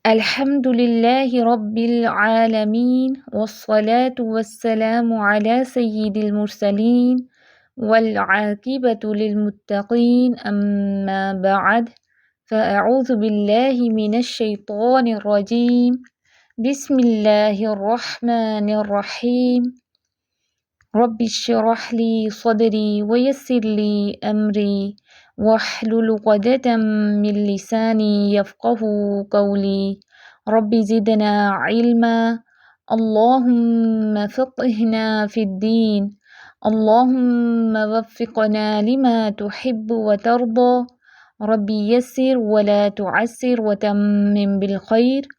الحمد لله رب العالمين والصلاة والسلام على سيد المرسلين والعاقبة للمتقين أما بعد فأعوذ بالله من الشيطان الرجيم بسم الله الرحمن الرحيم رب اشرح لي صدري ويسر لي أمري واحلل عقدة من لساني يفقهوا قولي رب زدنا علما اللهم فقهنا في الدين اللهم وفقنا لما تحب وترضى رب يسر ولا تعسر وتمم بالخير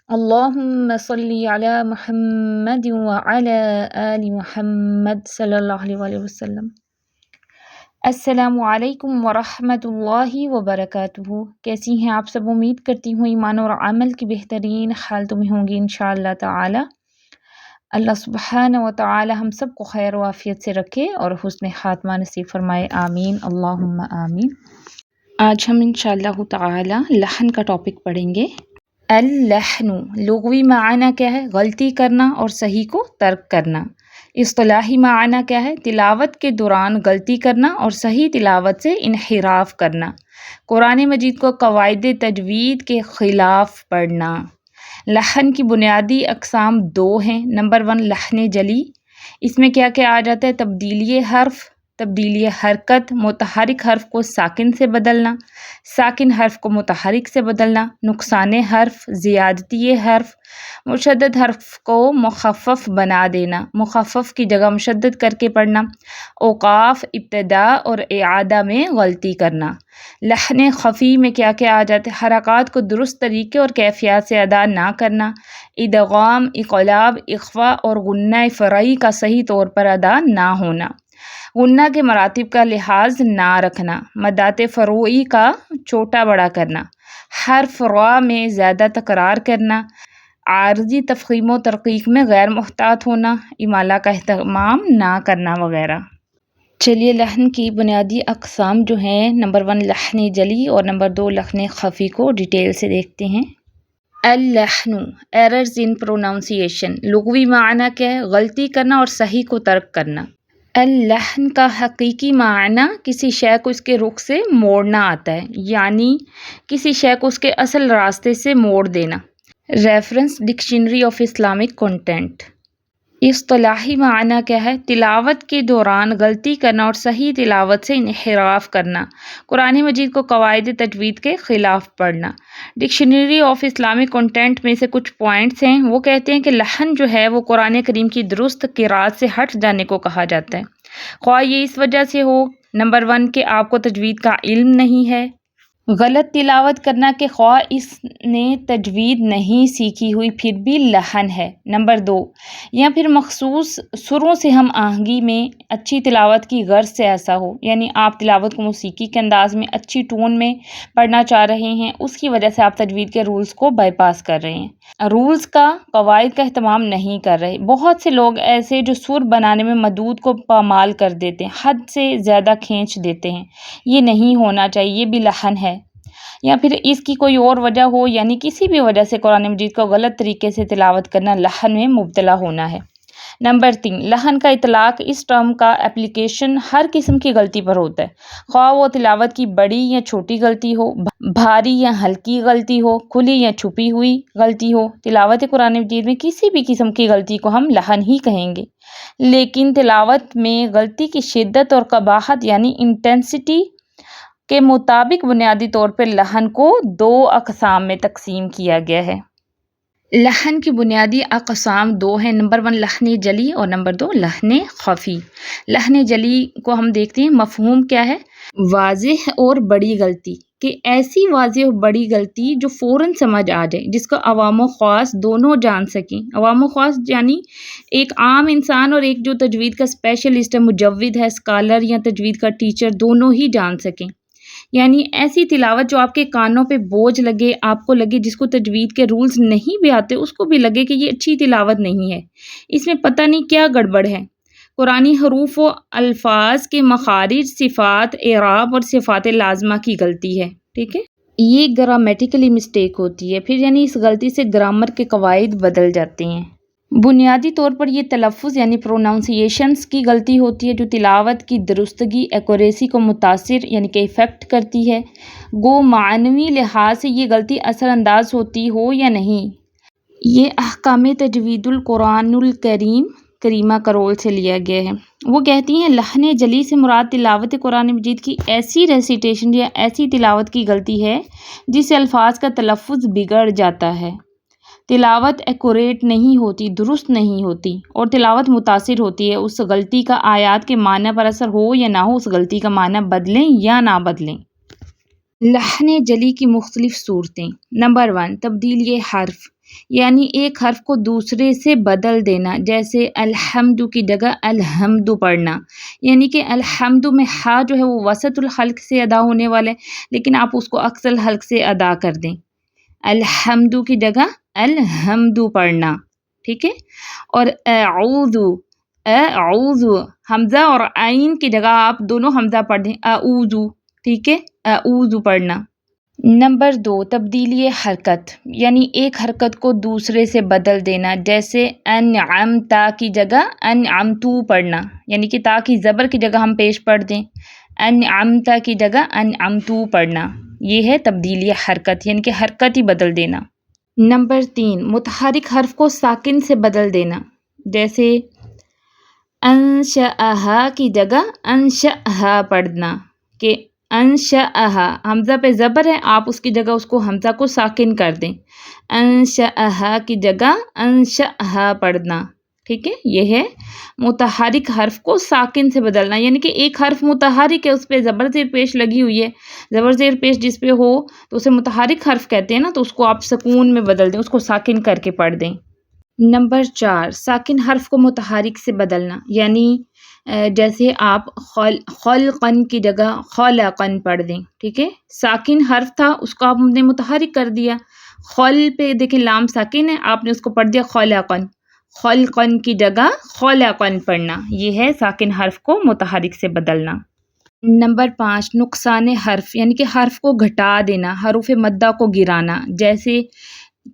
اللهم صل على محمد وعلى آل محمد صلی اللہ علیہ وسلم۔ السلام علیکم ورحمۃ اللہ وبرکاتہ۔ کیسی ہیں آپ سب؟ امید کرتی ہوں ایمان اور عمل کی بہترین حالتوں میں ہوں گی انشاءاللہ تعالی۔ اللہ سبحانہ و تعالی ہم سب کو خیر و عافیت سے رکھے اور حسن خاتمہ نصیب فرمائے، آمین اللہم آمین۔ آج ہم انشاءاللہ تعالی لحن کا ٹاپک پڑھیں گے۔ اللحن لغوی معنی کیا ہے؟ غلطی کرنا اور صحیح کو ترک کرنا۔ اصطلاحی معنی کیا ہے؟ تلاوت کے دوران غلطی کرنا اور صحیح تلاوت سے انحراف کرنا، قرآن مجید کو قواعد تجوید کے خلاف پڑھنا۔ لحن کی بنیادی اقسام دو ہیں۔ نمبر 1 لحن جلی، اس میں کیا کیا آ جاتا ہے؟ تبدیلی حرف، تبدیلی حرکت، متحرک حرف کو ساکن سے بدلنا، ساکن حرف کو متحرک سے بدلنا، نقصان حرف، زیادتی حرف، مشدد حرف کو مخفف بنا دینا، مخفف کی جگہ مشدد کر کے پڑھنا، اوقاف، ابتدا اور اعادہ میں غلطی کرنا۔ لحن خفی میں کیا کیا آ جاتے ہیں؟ حرکات کو درست طریقے اور کیفیات سے ادا نہ کرنا، ادغام، اقلاب، اخفا اور غنہ فرعی کا صحیح طور پر ادا نہ ہونا، غنہ کے مراتب کا لحاظ نہ رکھنا، مدات فروعی کا چھوٹا بڑا کرنا، حرف را میں زیادہ تکرار کرنا، عارضی تفخیم و ترقیق میں غیر محتاط ہونا، امالہ کا اہتمام نہ کرنا وغیرہ۔ چلیے لحن کی بنیادی اقسام جو ہیں، نمبر 1 لحن جلی اور نمبر 2 لحن خفی کو ڈیٹیل سے دیکھتے ہیں۔ اللحن ایررز ان پروناؤنسیشن، لغوی معنی کیا ہے؟ غلطی کرنا اور صحیح کو ترک کرنا۔ اللحن کا حقیقی معنی کسی شے کو اس کے رخ سے موڑنا آتا ہے، یعنی کسی شے کو اس کے اصل راستے سے موڑ دینا۔ Reference dictionary of Islamic content. اصطلاحی معنی کیا ہے؟ تلاوت کے دوران غلطی کرنا اور صحیح تلاوت سے انحراف کرنا، قرآن مجید کو قواعد تجوید کے خلاف پڑھنا۔ ڈکشنری آف اسلامک کنٹینٹ میں سے کچھ پوائنٹس ہیں، وہ کہتے ہیں کہ لحن جو ہے وہ قرآن کریم کی درست قراءت سے ہٹ جانے کو کہا جاتا ہے، خواہ یہ اس وجہ سے ہو نمبر 1 کہ آپ کو تجوید کا علم نہیں ہے، غلط تلاوت کرنا کہ خواہ اس نے تجوید نہیں سیکھی ہوئی پھر بھی لحن ہے، نمبر 2 یا پھر مخصوص سروں سے ہم آہنگی میں اچھی تلاوت کی غرض سے ایسا ہو، یعنی آپ تلاوت کو موسیقی کے انداز میں اچھی ٹون میں پڑھنا چاہ رہے ہیں، اس کی وجہ سے آپ تجوید کے رولز کو بائی پاس کر رہے ہیں، رولز کا، قواعد کا اہتمام نہیں کر رہے۔ بہت سے لوگ ایسے جو سر بنانے میں مدود کو پامال کر دیتے ہیں، حد سے زیادہ کھینچ دیتے ہیں، یہ نہیں ہونا چاہیے، یہ بھی لحن ہے۔ یا پھر اس کی کوئی اور وجہ ہو، یعنی کسی بھی وجہ سے قرآن مجید کو غلط طریقے سے تلاوت کرنا لحن میں مبتلا ہونا ہے۔ نمبر 3 لحن کا اطلاق، اس ٹرم کا اپلیکیشن ہر قسم کی غلطی پر ہوتا ہے، خواہ وہ تلاوت کی بڑی یا چھوٹی غلطی ہو، بھاری یا ہلکی غلطی ہو، کھلی یا چھپی ہوئی غلطی ہو۔ تلاوت قرآن مجید میں کسی بھی قسم کی غلطی کو ہم لحن ہی کہیں گے، لیکن تلاوت میں غلطی کی شدت اور قباحت یعنی انٹینسٹی کے مطابق بنیادی طور پر لحن کو 2 اقسام میں تقسیم کیا گیا ہے۔ لحن کی بنیادی اقسام 2 ہیں، نمبر 1 لحن جلی اور نمبر 2 لحن خفی۔ لحن جلی کو ہم دیکھتے ہیں، مفہوم کیا ہے؟ واضح اور بڑی غلطی، کہ ایسی واضح اور بڑی غلطی جو فوراً سمجھ آ جائے، جس کو عوام و خواص دونوں جان سکیں۔ عوام و خواص یعنی ایک عام انسان اور ایک جو تجوید کا اسپیشلسٹ ہے، مجود ہے، اسکالر یا تجوید کا ٹیچر، دونوں ہی جان سکیں۔ یعنی ایسی تلاوت جو آپ کے کانوں پہ بوجھ لگے، آپ کو لگے جس کو تجوید کے رولز نہیں بھی آتے، اس کو بھی لگے کہ یہ اچھی تلاوت نہیں ہے، اس میں پتہ نہیں کیا گڑبڑ ہے۔ قرآنی حروف و الفاظ کے مخارج، صفات، اعراب اور صفات لازمہ کی غلطی ہے، ٹھیک ہے۔ یہ گرامیٹیکلی مسٹیک ہوتی ہے، پھر یعنی اس غلطی سے گرامر کے قواعد بدل جاتے ہیں۔ بنیادی طور پر یہ تلفظ یعنی پروناؤنسیشنز کی غلطی ہوتی ہے جو تلاوت کی درستگی ایکوریسی کو متاثر یعنی کہ افیکٹ کرتی ہے، گو معنوی لحاظ سے یہ غلطی اثر انداز ہوتی ہو یا نہیں۔ یہ احکام تجوید القرآن الکریم کریمہ کرول سے لیا گیا ہے۔ وہ کہتی ہیں لحن جلی سے مراد تلاوت قرآن مجید کی ایسی ریسیٹیشن یا ایسی تلاوت کی غلطی ہے جس سے الفاظ کا تلفظ بگڑ جاتا ہے، تلاوت ایکوریٹ نہیں ہوتی، درست نہیں ہوتی اور تلاوت متاثر ہوتی ہے۔ اس غلطی کا آیات کے معنی پر اثر ہو یا نہ ہو، اس غلطی کا معنی بدلیں یا نہ بدلیں۔ لحن جلی کی مختلف صورتیں۔ نمبر 1، تبدیلی حرف، یعنی ایک حرف کو دوسرے سے بدل دینا، جیسے الحمد کی جگہ الحمد پڑھنا، یعنی کہ الحمد میں ہا جو ہے وہ وسط الحلق سے ادا ہونے والا ہے لیکن آپ اس کو اقصی الحلق سے ادا کر دیں، الحمد کی جگہ الحمد پڑھنا، ٹھیک ہے۔ اور اعوذ حمزہ اور عین کی جگہ آپ دونوں حمزہ پڑھ دیں، اعوذ، ٹھیک ہے، اعوذ پڑھنا۔ نمبر 2، تبدیلی حرکت، یعنی ایک حرکت کو دوسرے سے بدل دینا، جیسے انعمتا کی جگہ انعمتو پڑھنا، یعنی کہ تا کی زبر کی جگہ ہم پیش پڑھ دیں، انعمتا کی جگہ انعمتو پڑھنا، یہ ہے تبدیلی حرکت، یعنی کہ حرکت ہی بدل دینا۔ نمبر 3، متحرک حرف کو ساکن سے بدل دینا، جیسے انشأہا کی جگہ انشأہا پڑھنا، کہ انشأہا حمزہ پہ زبر ہے، آپ اس کی جگہ اس کو حمزہ کو ساکن کر دیں، انشأہا کی جگہ انشأہا پڑھنا، ٹھیک ہے۔ یہ ہے متحرک حرف کو ساکن سے بدلنا، یعنی کہ ایک حرف متحرک ہے، اس پہ زبر زیر پیش لگی ہوئی ہے، زبر زیر پیش جس پہ ہو تو اسے متحرک حرف کہتے ہیں نا، تو اس کو آپ سکون میں بدل دیں، اس کو ساکن کر کے پڑھ دیں۔ نمبر 4، ساکن حرف کو متحرک سے بدلنا، یعنی جیسے آپ خلقن کی جگہ خلقن پڑھ دیں، ٹھیک ہے، ساکن حرف تھا اس کو آپ نے متحرک کر دیا، خل پہ دیکھیں لام ساکن ہے، آپ نے اس کو پڑھ دیا خلقن، خلقن کی جگہ خلقن پڑھنا، یہ ہے ساکن حرف کو متحرک سے بدلنا۔ نمبر 5، نقصان حرف، یعنی کہ حرف کو گھٹا دینا، حروف مدہ کو گرانا، جیسے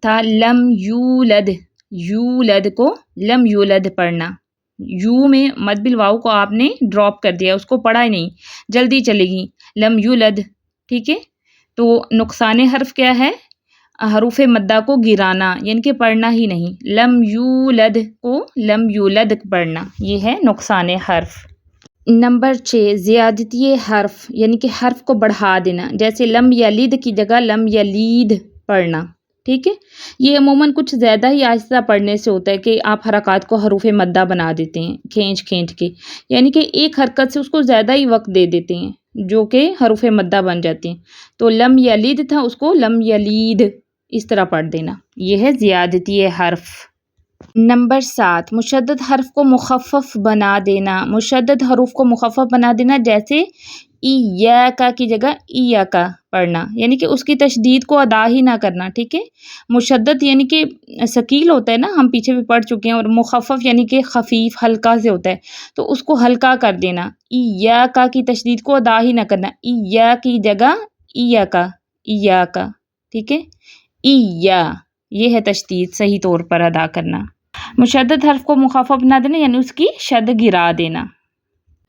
تھا لم یولد، یولد کو لم یولد پڑھنا، یو میں مد بالواو کو آپ نے ڈراپ کر دیا، اس کو پڑھا ہی نہیں، جلدی چلے گی، لم یولد، ٹھیک ہے۔ تو نقصان حرف کیا ہے؟ حروف مدہ کو گرانا، یعنی کہ پڑھنا ہی نہیں، لم یولد کو لم یولد پڑھنا، یہ ہے نقصان حرف۔ نمبر 6، زیادتی حرف، یعنی کہ حرف کو بڑھا دینا، جیسے لم یلد کی جگہ لم یلید پڑھنا، ٹھیک ہے۔ یہ عموماً کچھ زیادہ ہی آہستہ پڑھنے سے ہوتا ہے کہ آپ حرکات کو حروف مدہ بنا دیتے ہیں کھینچ کھینچ کے، یعنی کہ ایک حرکت سے اس کو زیادہ ہی وقت دے دیتے ہیں جو کہ حروف مدہ بن جاتے ہیں، تو لم یلد تھا اس کو لم یلید اس طرح پڑھ دینا، یہ ہے زیادتی حرف۔ نمبر 7، مشدد حرف کو مخفف بنا دینا، مشدد حروف کو مخفف بنا دینا، جیسے ایاکا کی جگہ ایاکا پڑھنا، یعنی کہ اس کی تشدید کو ادا ہی نہ کرنا، ٹھیک ہے۔ مشدد یعنی کہ ثقیل ہوتا ہے نا، ہم پیچھے بھی پڑھ چکے ہیں، اور مخفف یعنی کہ خفیف ہلکا سے ہوتا ہے، تو اس کو ہلکا کر دینا، ایاکا کی تشدید کو ادا ہی نہ کرنا، ایا کی جگہ ایاکا، ایاکا، ٹھیک ہے، ایا، یہ ہے تشدید صحیح طور پر ادا کرنا۔ مشدد حرف کو مخفف بنا دینا یعنی اس کی شد گرا دینا۔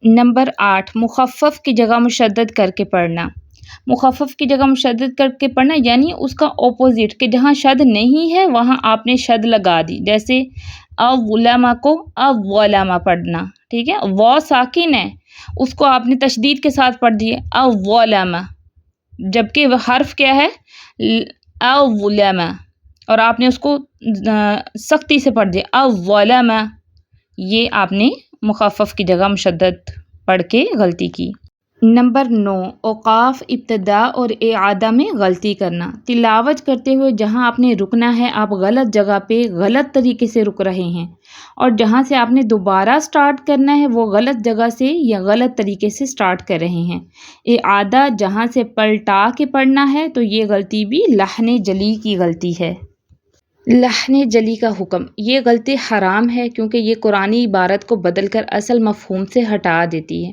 نمبر 8، مخفف کی جگہ مشدد کر کے پڑھنا، مخفف کی جگہ مشدد کر کے پڑھنا یعنی اس کا اپوزٹ، کہ جہاں شد نہیں ہے وہاں آپ نے شد لگا دی، جیسے الظلم کو الظلم پڑھنا، ٹھیک ہے، وا ساکن ہے اس کو آپ نے تشدید کے ساتھ پڑھ دیے الظلم، جبکہ وہ حرف کیا ہے الظلم، اور آپ نے اس کو سختی سے پڑھ دیا الظلم، یہ آپ نے مخفف کی جگہ مشدد پڑھ کے غلطی کی۔ نمبر 9، اوقاف، ابتدا اور اعادہ میں غلطی کرنا، تلاوت کرتے ہوئے جہاں آپ نے رکنا ہے آپ غلط جگہ پہ غلط طریقے سے رک رہے ہیں، اور جہاں سے آپ نے دوبارہ سٹارٹ کرنا ہے وہ غلط جگہ سے یا غلط طریقے سے سٹارٹ کر رہے ہیں۔ اعادہ جہاں سے پلٹا کے پڑھنا ہے تو یہ غلطی بھی لحن جلی کی غلطی ہے۔ لحن جلی کا حکم، یہ غلطی حرام ہے کیونکہ یہ قرآنی عبارت کو بدل کر اصل مفہوم سے ہٹا دیتی ہے،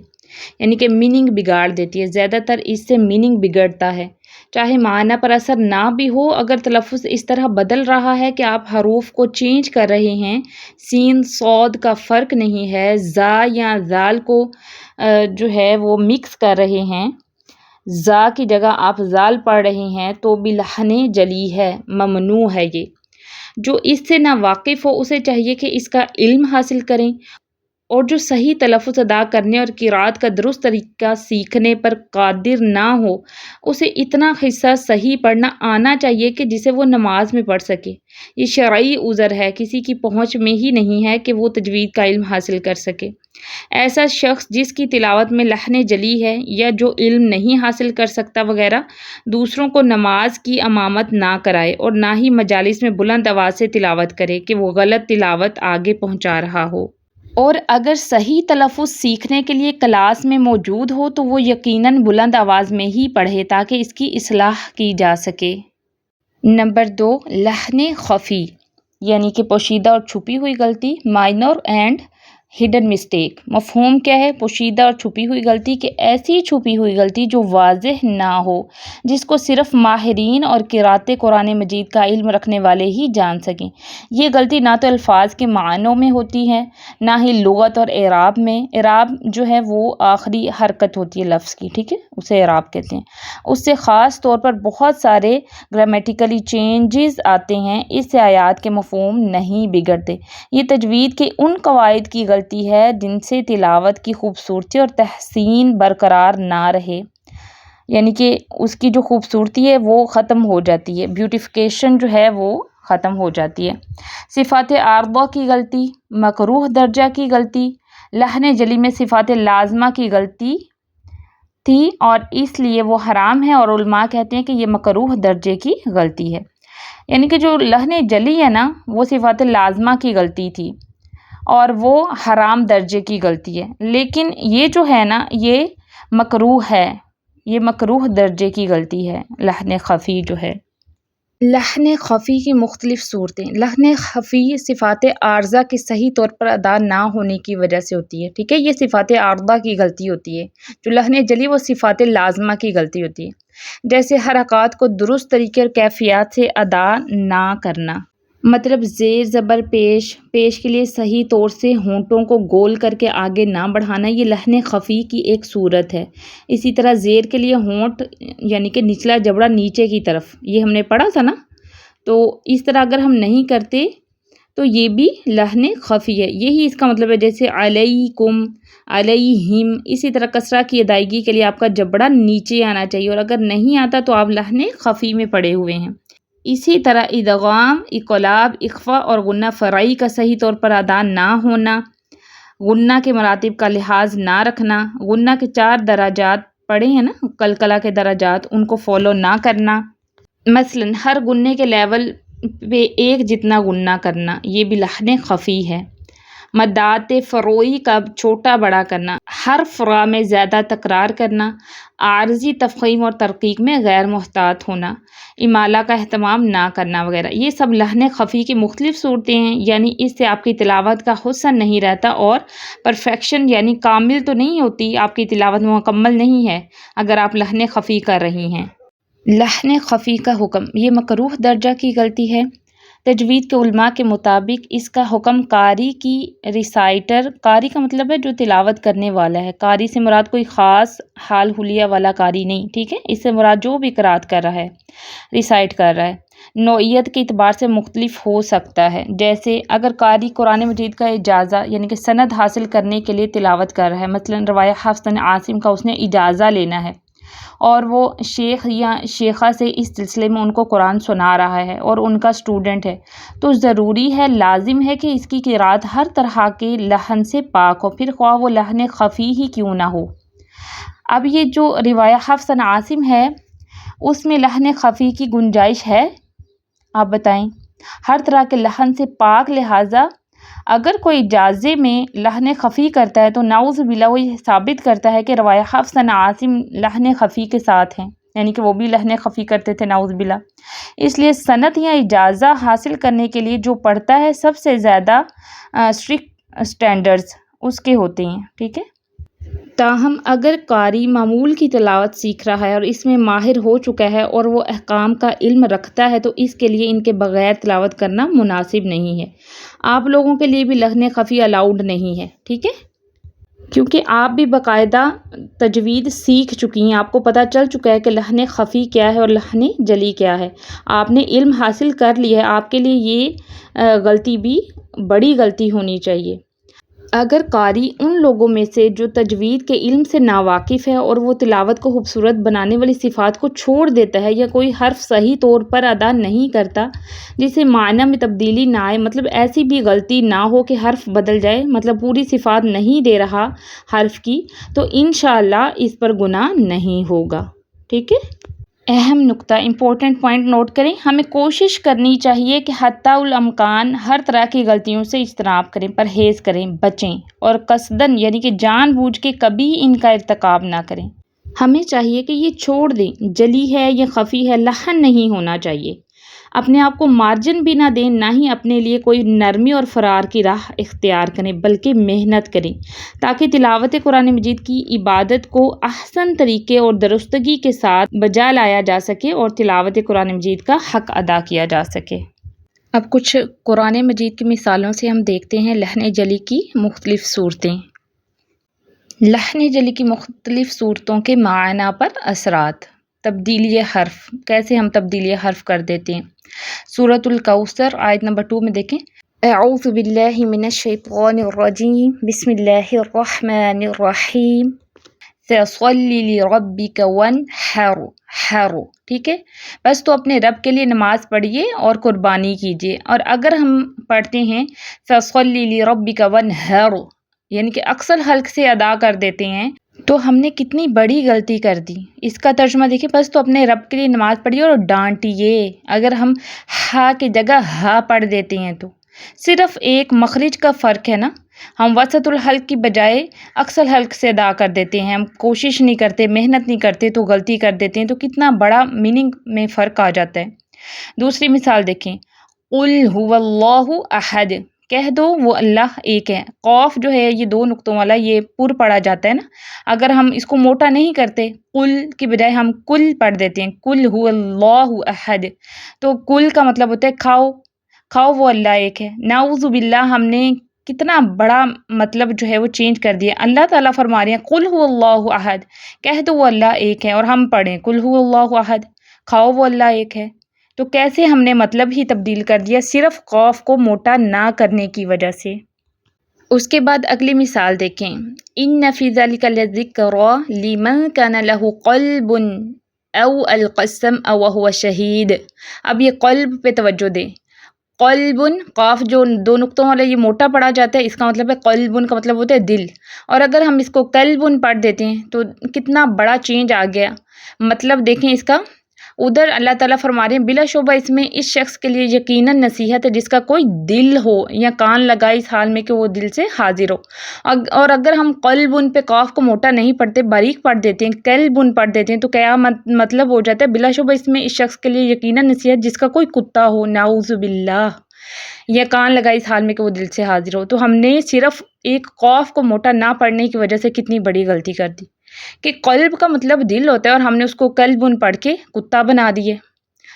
یعنی کہ میننگ بگاڑ دیتی ہے، زیادہ تر اس سے میننگ بگڑتا ہے، چاہے معنی پر اثر نہ بھی ہو، اگر تلفظ اس طرح بدل رہا ہے کہ آپ حروف کو چینج کر رہے ہیں، سین صاد کا فرق نہیں ہے، زا یا ذال کو جو ہے وہ مکس کر رہے ہیں، زا کی جگہ آپ زال پڑھ رہے ہیں، تو بھی لحن جلی ہے، ممنوع ہے یہ۔ جو اس سے نا واقف ہو اسے چاہیے کہ اس کا علم حاصل کریں، اور جو صحیح تلفظ ادا کرنے اور قرات کا درست طریقہ سیکھنے پر قادر نہ ہو، اسے اتنا حصہ صحیح پڑھنا آنا چاہیے کہ جسے وہ نماز میں پڑھ سکے۔ یہ شرعی عذر ہے، کسی کی پہنچ میں ہی نہیں ہے کہ وہ تجوید کا علم حاصل کر سکے۔ ایسا شخص جس کی تلاوت میں لحن جلی ہے یا جو علم نہیں حاصل کر سکتا وغیرہ، دوسروں کو نماز کی امامت نہ کرائے اور نہ ہی مجالس میں بلند آواز سے تلاوت کرے کہ وہ غلط تلاوت آگے پہنچا رہا ہو۔ اور اگر صحیح تلفظ سیکھنے کے لیے کلاس میں موجود ہو تو وہ یقیناً بلند آواز میں ہی پڑھے تاکہ اس کی اصلاح کی جا سکے۔ نمبر 2، لحن خفی یعنی کہ پوشیدہ اور چھپی ہوئی غلطی، مائنر اینڈ ہڈن مسٹیک۔ مفہوم کیا ہے؟ پوشیدہ اور چھپی ہوئی غلطی کہ ایسی چھپی ہوئی غلطی جو واضح نہ ہو، جس کو صرف ماہرین اور قراءت قرآن مجید کا علم رکھنے والے ہی جان سکیں۔ یہ غلطی نہ تو الفاظ کے معنوں میں ہوتی ہے، نہ ہی لغت اور اعراب میں۔ اعراب جو ہے وہ آخری حرکت ہوتی ہے لفظ کی، ٹھیک ہے، اسے اعراب کہتے ہیں۔ اس سے خاص طور پر بہت سارے گرامیٹیکلی چینجز آتے ہیں، اس سے آیات کے مفہوم نہیں بگڑتے۔ یہ تجوید کے ان قواعد کی غلطی ہے جن سے تلاوت کی خوبصورتی اور تحسین برقرار نہ رہے، یعنی کہ اس کی جو خوبصورتی ہے وہ ختم ہو جاتی ہے، بیوٹیفیکیشن جو ہے وہ ختم ہو جاتی ہے۔ صفات عارضہ کی غلطی، مکروہ درجہ کی غلطی، لحن جلی میں صفات لازمہ کی غلطی تھی اور اس لیے وہ حرام ہے، اور علماء کہتے ہیں کہ یہ مکروہ درجے کی غلطی ہے۔ یعنی کہ جو لحن جلی ہے نا وہ صفات لازمہ کی غلطی تھی اور وہ حرام درجے کی غلطی ہے، لیکن یہ جو ہے نا یہ مکروہ ہے، یہ مکروہ درجے کی غلطی ہے۔ لحن خفی جو ہے، لحن خفی کی مختلف صورتیں۔ لحن خفی صفات عارضہ کے صحیح طور پر ادا نہ ہونے کی وجہ سے ہوتی ہے، ٹھیک ہے، یہ صفات عارضہ کی غلطی ہوتی ہے۔ جو لحن جلی وہ صفات لازمہ کی غلطی ہوتی ہے، جیسے حرکات کو درست طریقے اور کیفیات سے ادا نہ کرنا، مطلب زیر زبر پیش، پیش کے لیے صحیح طور سے ہونٹوں کو گول کر کے آگے نہ بڑھانا، یہ لحن خفی کی ایک صورت ہے۔ اسی طرح زیر کے لیے ہونٹ یعنی کہ نچلا جبڑا نیچے کی طرف، یہ ہم نے پڑھا تھا نا، تو اس طرح اگر ہم نہیں کرتے تو یہ بھی لحن خفی ہے، یہی اس کا مطلب ہے۔ جیسے علیکم، علیہم، اسی طرح کسرہ کی ادائیگی کے لیے آپ کا جبڑا نیچے آنا چاہیے، اور اگر نہیں آتا تو آپ لحن خفی میں پڑے ہوئے ہیں۔ اسی طرح ادغام، اقلاب، اخفاء اور غنہ فرعی کا صحیح طور پر ادا نہ ہونا، غنہ کے مراتب کا لحاظ نہ رکھنا، غنہ کے 4 درجات پڑھے ہیں نا، قلقلہ کے درجات، ان کو فالو نہ کرنا، مثلا ہر غنے کے لیول پہ ایک جتنا غنہ کرنا، یہ بھی لحن خفی ہے۔ مدات فروعی کا چھوٹا بڑا کرنا، حرف را میں زیادہ تکرار کرنا، عارضی تفخیم اور ترقیق میں غیر محتاط ہونا، امالہ کا اہتمام نہ کرنا وغیرہ، یہ سب لحن خفی کی مختلف صورتیں ہیں۔ یعنی اس سے آپ کی تلاوت کا حسن نہیں رہتا اور پرفیکشن یعنی کامل تو نہیں ہوتی، آپ کی تلاوت مکمل نہیں ہے اگر آپ لحن خفی کر رہی ہیں۔ لحن خفی کا حکم، یہ مکروہ درجہ کی غلطی ہے۔ تجوید کے علماء کے مطابق اس کا حکم قاری کی ریسائٹر، قاری کا مطلب ہے جو تلاوت کرنے والا ہے، قاری سے مراد کوئی خاص حال حلیہ والا قاری نہیں، ٹھیک ہے، اس سے مراد جو بھی قرات کر رہا ہے، ریسائٹ کر رہا ہے، نوعیت کے اعتبار سے مختلف ہو سکتا ہے۔ جیسے اگر قاری قرآن مجید کا اجازہ یعنی کہ سند حاصل کرنے کے لیے تلاوت کر رہا ہے، مثلا روایہ حفص بن عاصم کا اس نے اجازہ لینا ہے اور وہ شیخ یا شیخہ سے اس سلسلے میں ان کو قرآن سنا رہا ہے اور ان کا اسٹوڈنٹ ہے، تو ضروری ہے، لازم ہے کہ اس کی قرات ہر طرح کے لحن سے پاک ہو، پھر خواہ وہ لحن خفی ہی کیوں نہ ہو۔ اب یہ جو روایہ حفص بن عاصم ہے اس میں لحن خفی کی گنجائش ہے؟ آپ بتائیں، ہر طرح کے لحن سے پاک، لہٰذا اگر کوئی اجازے میں لحن خفی کرتا ہے تو نعوذ باللہ وہ یہ ثابت کرتا ہے کہ روایہ حفص بن عاصم لحن خفی کے ساتھ ہیں، یعنی کہ وہ بھی لحن خفی کرتے تھے، نعوذ باللہ۔ اس لیے سند یا اجازہ حاصل کرنے کے لیے جو پڑھتا ہے سب سے زیادہ اسٹرکٹ سٹینڈرڈز اس کے ہوتے ہیں، ٹھیک ہے۔ تاہم اگر قاری معمول کی تلاوت سیکھ رہا ہے اور اس میں ماہر ہو چکا ہے اور وہ احکام کا علم رکھتا ہے تو اس کے لیے ان کے بغیر تلاوت کرنا مناسب نہیں ہے۔ آپ لوگوں کے لیے بھی لحن خفی الاؤڈ نہیں ہے، ٹھیک ہے؟ کیونکہ آپ بھی باقاعدہ تجوید سیکھ چکی ہیں، آپ کو پتہ چل چکا ہے کہ لحن خفی کیا ہے اور لحن جلی کیا ہے۔ آپ نے علم حاصل کر لیا ہے، آپ کے لیے یہ غلطی بھی بڑی غلطی ہونی چاہیے۔ اگر قاری ان لوگوں میں سے جو تجوید کے علم سے ناواقف ہے اور وہ تلاوت کو خوبصورت بنانے والی صفات کو چھوڑ دیتا ہے یا کوئی حرف صحیح طور پر ادا نہیں کرتا جسے معنی میں تبدیلی نہ آئے، مطلب ایسی بھی غلطی نہ ہو کہ حرف بدل جائے، مطلب پوری صفات نہیں دے رہا حرف کی، تو انشاءاللہ اس پر گناہ نہیں ہوگا، ٹھیک ہے؟ اہم نکتہ، امپورٹنٹ پوائنٹ نوٹ کریں، ہمیں کوشش کرنی چاہیے کہ حتی الامکان ہر طرح کی غلطیوں سے اجتناب کریں، پرہیز کریں، بچیں اور قصداً یعنی کہ جان بوجھ کے کبھی ان کا ارتکاب نہ کریں۔ ہمیں چاہیے کہ یہ چھوڑ دیں، جلی ہے یا خفی ہے، لحن نہیں ہونا چاہیے۔ اپنے آپ کو مارجن بھی نہ دیں، نہ ہی اپنے لیے کوئی نرمی اور فرار کی راہ اختیار کریں، بلکہ محنت کریں تاکہ تلاوت قرآن مجید کی عبادت کو احسن طریقے اور درستگی کے ساتھ بجا لایا جا سکے اور تلاوت قرآن مجید کا حق ادا کیا جا سکے۔ اب کچھ قرآن مجید کی مثالوں سے ہم دیکھتے ہیں لحن جلی کی مختلف صورتیں۔ لحن جلی کی مختلف صورتوں کے معنی پر اثرات۔ تبدیلی حرف، کیسے ہم تبدیلی حرف کر دیتے ہیں۔ سورۃ الکوثر آیت نمبر 2 میں دیکھیں، اعوذ باللہ من الشیطان الرجیم بسم اللہ الرحمن الرحیم فصلی لربک وانحر، ٹھیک ہے؟ بس تو اپنے رب کے لیے نماز پڑھیے اور قربانی کیجیے۔ اور اگر ہم پڑھتے ہیں فصلی لربک وانحر یعنی کہ اکثر حلق سے ادا کر دیتے ہیں تو ہم نے کتنی بڑی غلطی کر دی۔ اس کا ترجمہ دیکھیں، بس تو اپنے رب کے لیے نماز پڑھیے اور ڈانٹیے۔ اگر ہم ہا کی جگہ ہا پڑھ دیتے ہیں تو صرف ایک مخرج کا فرق ہے نا، ہم وسط الحلق کی بجائے اکثر حلق سے ادا کر دیتے ہیں، ہم کوشش نہیں کرتے، محنت نہیں کرتے تو غلطی کر دیتے ہیں، تو کتنا بڑا میننگ میں فرق آ جاتا ہے۔ دوسری مثال دیکھیں، قل هو اللہ احد، کہہ دو وہ اللہ ایک ہے۔ قوف جو ہے یہ 2 نقطوں والا، یہ پر پڑھا جاتا ہے نا، اگر ہم اس کو موٹا نہیں کرتے، قل کی بجائے ہم کل پڑھ دیتے ہیں، قل هو اللہ احد، تو کل کا مطلب ہوتا ہے کھاؤ، کھاؤ وہ اللہ ایک ہے۔ نعوذ باللہ، ہم نے کتنا بڑا مطلب جو ہے وہ چینج کر دیا۔ اللہ تعالیٰ فرما رہے ہیں قل هو اللہ احد، کہہ دو وہ اللہ ایک ہے، اور ہم پڑھیں قل هو اللہ احد، کھاؤ وہ اللہ ایک ہے، تو کیسے ہم نے مطلب ہی تبدیل کر دیا صرف قوف کو موٹا نہ کرنے کی وجہ سے۔ اس کے بعد اگلی مثال دیکھیں، ان فی ذلک لذکری لمن کان لہ قلب او القى السمع وهو شہید۔ اب یہ قلب پہ توجہ دیں، قلبن، قاف جو 2 نقطوں والا یہ موٹا پڑھا جاتا ہے، اس کا مطلب ہے قلبن کا مطلب ہوتا ہے دل، اور اگر ہم اس کو قلبن پڑھ دیتے ہیں تو کتنا بڑا چینج آ گیا۔ مطلب دیکھیں اس کا، ادھر اللہ تعالیٰ فرما رہے ہیں بلا شبہ اس میں اس شخص کے لیے یقیناً نصیحت ہے جس کا کوئی دل ہو یا کان لگائے اس حال میں کہ وہ دل سے حاضر ہو۔ اور اگر ہم قلب ان پہ قاف کو موٹا نہیں پڑھتے، باریک پڑھ دیتے ہیں، قلب ان پڑھ دیتے ہیں، تو کیا مطلب ہو جاتا ہے بلا شبہ اس میں اس شخص کے لیے یقیناً نصیحت جس کا کوئی کتا ہو، نعوذ باللہ، یا کان لگائے اس حال میں کہ وہ دل سے حاضر ہو۔ تو ہم نے صرف ایک قاف کو موٹا نہ پڑھنے کی وجہ سے کتنی بڑی غلطی کر دی کہ قلب کا مطلب دل ہوتا ہے اور ہم نے اس کو قلبن پڑھ کے کتا بنا دیے،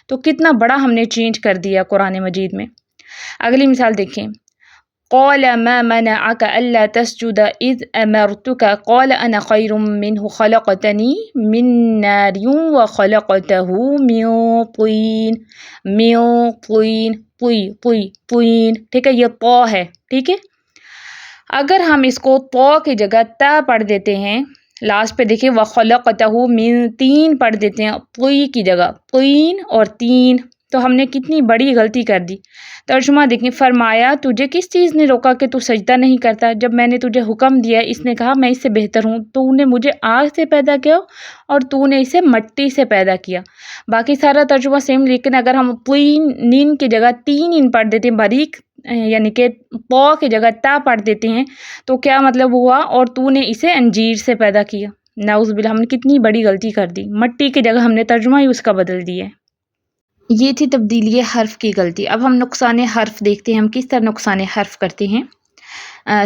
تو کتنا بڑا ہم نے چینج کر دیا قرآن مجید میں۔ اگلی مثال دیکھیں، قال ما منعك الا تسجد اذ امرتك قال انا خير منه خلقتني من نار وخلقته من طين، ٹھیک ہے، یہ طا ہے، ٹھیک ہے۔ اگر ہم اس کو طا کی جگہ تا پڑھ دیتے ہیں، لاسٹ پہ دیکھیں وَخَلَقْتَهُ مِن طین پڑھ دیتے ہیں طی کی جگہ، طین اور تین، تو ہم نے کتنی بڑی غلطی کر دی۔ ترجمہ دیکھیں، فرمایا تجھے کس چیز نے روکا کہ تو سجدہ نہیں کرتا جب میں نے تجھے حکم دیا؟ اس نے کہا میں اس سے بہتر ہوں، تو نے مجھے آگ سے پیدا کیا اور تو نے اسے مٹی سے پیدا کیا۔ باقی سارا ترجمہ سیم، لیکن اگر ہم طین نین کی جگہ تین ان پڑھ دیتے ہیں باریک، یعنی کہ پا کی جگہ تا پڑھ دیتے ہیں، تو کیا مطلب ہوا؟ اور تو نے اسے انجیر سے پیدا کیا۔ نعوذ باللہ، ہم نے کتنی بڑی غلطی کر دی، مٹی کی جگہ ہم نے ترجمہ ہی اس کا بدل دیا۔ یہ تھی تبدیلی حرف کی غلطی۔ اب ہم نقصان حرف دیکھتے ہیں، ہم کس طرح نقصان حرف کرتے ہیں۔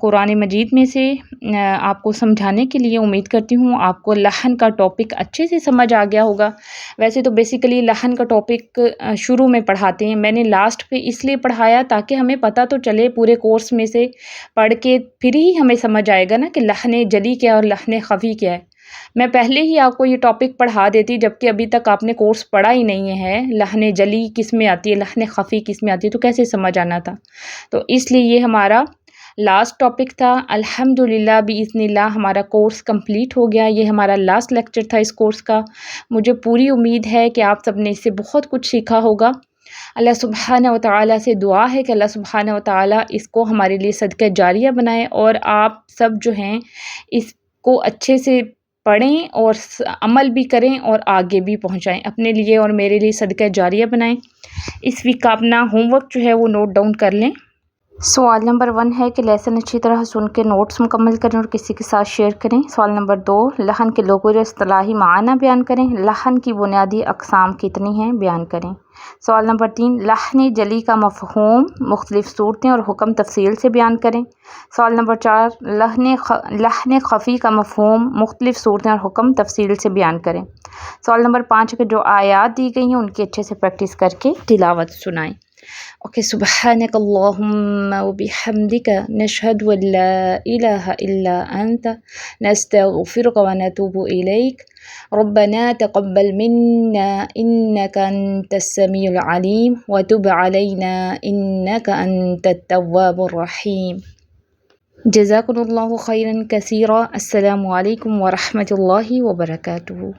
قرآن مجید میں سے آپ کو سمجھانے کے لیے. امید کرتی ہوں آپ کو لحن کا ٹاپک اچھے سے سمجھ آ گیا ہوگا. ویسے تو بیسیکلی لحن کا ٹاپک شروع میں پڑھاتے ہیں، میں نے لاسٹ پہ اس لیے پڑھایا تاکہ ہمیں پتہ تو چلے پورے کورس میں سے پڑھ کے پھر ہی ہمیں سمجھ آئے گا نا کہ لحن جلی کیا اور لحن خفی کیا ہے. میں پہلے ہی آپ کو یہ ٹاپک پڑھا دیتی جبکہ ابھی تک آپ نے کورس پڑھا ہی نہیں ہے. لحن جلی کس میں آتی ہے، لحن خفی کس میں آتی ہے، تو کیسے سمجھ آنا تھا. تو اس لیے یہ ہمارا لاسٹ ٹاپک تھا. الحمدللہ باذن اللہ ہمارا کورس کمپلیٹ ہو گیا. یہ ہمارا لاسٹ لیکچر تھا اس کورس کا. مجھے پوری امید ہے کہ آپ سب نے اس سے بہت کچھ سیکھا ہوگا. اللہ سبحانہ و تعالیٰ سے دعا ہے کہ اللہ سبحانہ و تعالیٰ اس کو ہمارے لیے صدقہ جاریہ بنائے، اور آپ سب جو ہیں اس کو اچھے سے پڑھیں اور عمل بھی کریں اور آگے بھی پہنچائیں، اپنے لیے اور میرے لیے صدقہ جاریہ بنائیں. اس ویک کا اپنا ہوم ورک جو ہے وہ نوٹ ڈاؤن کر لیں. سوال نمبر 1 ہے کہ لیسن اچھی طرح سن کے نوٹس مکمل کریں اور کسی کے ساتھ شیئر کریں. سوال نمبر 2، لحن کے لغوی اور اصطلاحی معنی بیان کریں. لحن کی بنیادی اقسام کتنی ہیں، بیان کریں. سوال نمبر 3، لحن جلی کا مفہوم، مختلف صورتیں اور حکم تفصیل سے بیان کریں. سوال نمبر 4، لحن خفی کا مفہوم، مختلف صورتیں اور حکم تفصیل سے بیان کریں. سوال نمبر 5 کہ جو آیات دی گئی ہیں ان کی اچھے سے پریکٹس کر کے تلاوت سنائیں. اوکے، سبحانک اللہم وبحمدک نشہد ان لا الہ الا انت نستغفرک ونتوب الیک. ربنا تقبل منا انک انت السمیع العلیم وتب علینا انک انت التواب الرحیم. جزاکم اللہ خیرا کثیرا. السلام علیکم ورحمۃ اللہ وبرکاتہ.